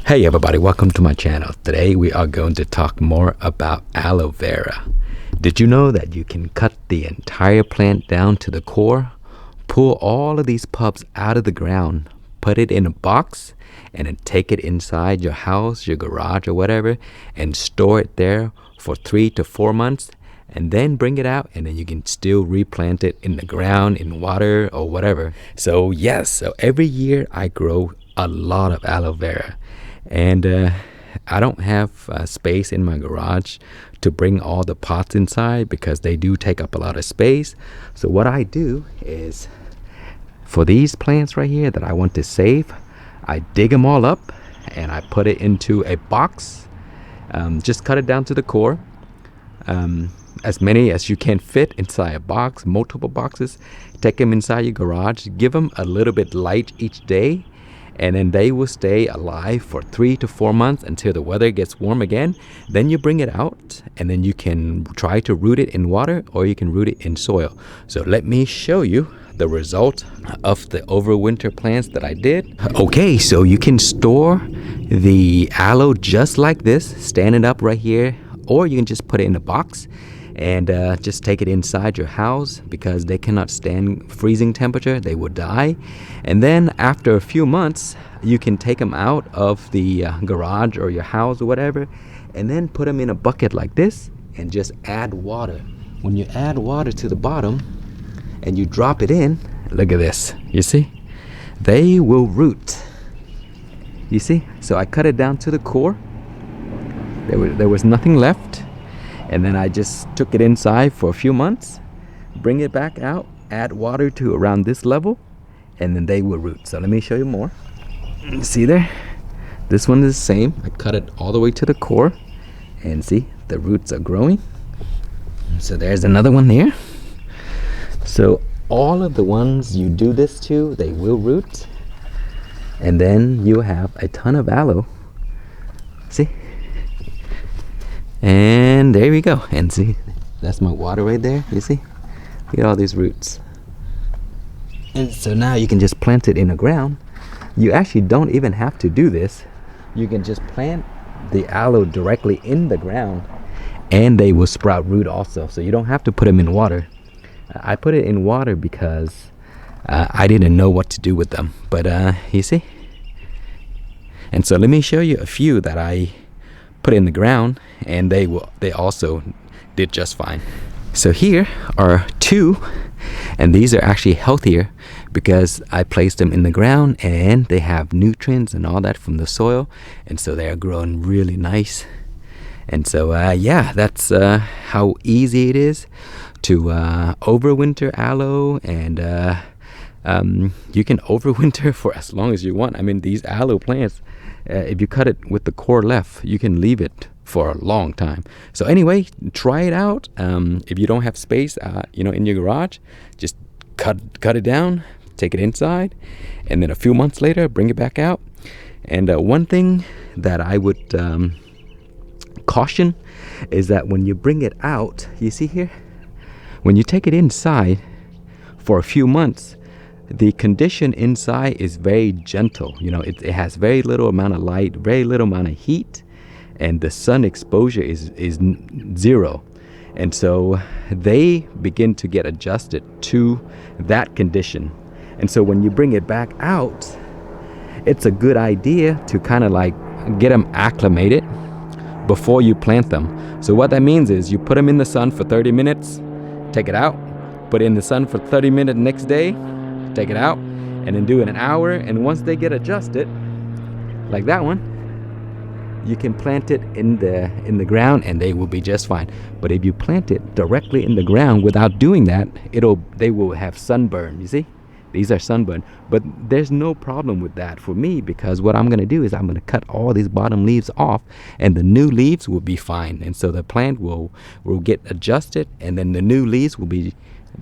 Hey everybody, welcome to my channel. Today we are going to talk more about aloe vera. Did you know that you can cut the entire plant down to the core, pull all of these pups out of the ground, put it in a box, and then take it inside your house, your garage or whatever, and store it there for 3 to 4 months, and then bring it out, and then you can still replant it in the ground, in water or whatever. So every year I grow a lot of aloe vera. And I don't have space in my garage to bring all the pots inside because they do take up a lot of space. So what I do is, for these plants right here that I want to save, I dig them all up and I put it into a box. Just cut it down to the core. As many as you can fit inside a box, multiple boxes. Take them inside your garage. Give them a little bit light each day. And then they will stay alive for 3 to 4 months until the weather gets warm again. Then you bring it out, and then you can try to root it in water or you can root it in soil. So let me show you the result of the overwinter plants that I did. Okay, so you can store the aloe just like this, stand it up right here, or you can just put it in a box and just take it inside your house because they cannot stand freezing temperature. They will die. And then after a few months, you can take them out of the garage or your house or whatever, and then put them in a bucket like this and just add water. When you add water to the bottom and you drop it in, look at this, you see? They will root. You see? So I cut it down to the core. There was nothing left. And then I just took it inside for a few months, bring it back out, add water to around this level, and then they will root. So let me show you more. See there? This one is the same. I cut it all the way to the core, and see, the roots are growing. So there's another one there. So all of the ones you do this to, they will root, and then you have a ton of aloe. See? And there we go. And see, that's my water right there. You see? Look at all these roots. And so now you can just plant it in the ground. You actually don't even have to do this. You can just plant the aloe directly in the ground and they will sprout root also. So you don't have to put them in water. I put it in water because I didn't know what to do with them. But you see? And so let me show you a few that I put in the ground, and they also did just fine. So here are 2, and these are actually healthier because I placed them in the ground and they have nutrients and all that from the soil, and so they are growing really nice. And so that's how easy it is to overwinter aloe, and you can overwinter for as long as you want. I mean, these aloe plants, if you cut it with the core left, you can leave it for a long time. So anyway, try it out. If you don't have space, in your garage, just cut it down, take it inside, and then a few months later, bring it back out. And one thing that I would caution is that when you bring it out, you see here, when you take it inside for a few months, the condition inside is very gentle. It has very little amount of light, very little amount of heat, and the sun exposure is 0. And so they begin to get adjusted to that condition. And so when you bring it back out, it's a good idea to kind of like get them acclimated before you plant them. So what that means is you put them in the sun for 30 minutes, take it out, put it in the sun for 30 minutes next day, take it out, and then do it an hour. And once they get adjusted, like that one, you can plant it in the ground and they will be just fine. But if you plant it directly in the ground without doing that, they will have sunburn. You see, these are sunburn, but there's no problem with that for me, because what I'm going to do is I'm going to cut all these bottom leaves off and the new leaves will be fine. And so the plant will get adjusted, and then the new leaves will be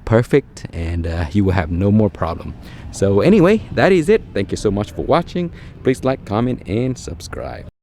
perfect, and you will have no more problem. So anyway, that is it. Thank you so much for watching. Please like, comment, and subscribe.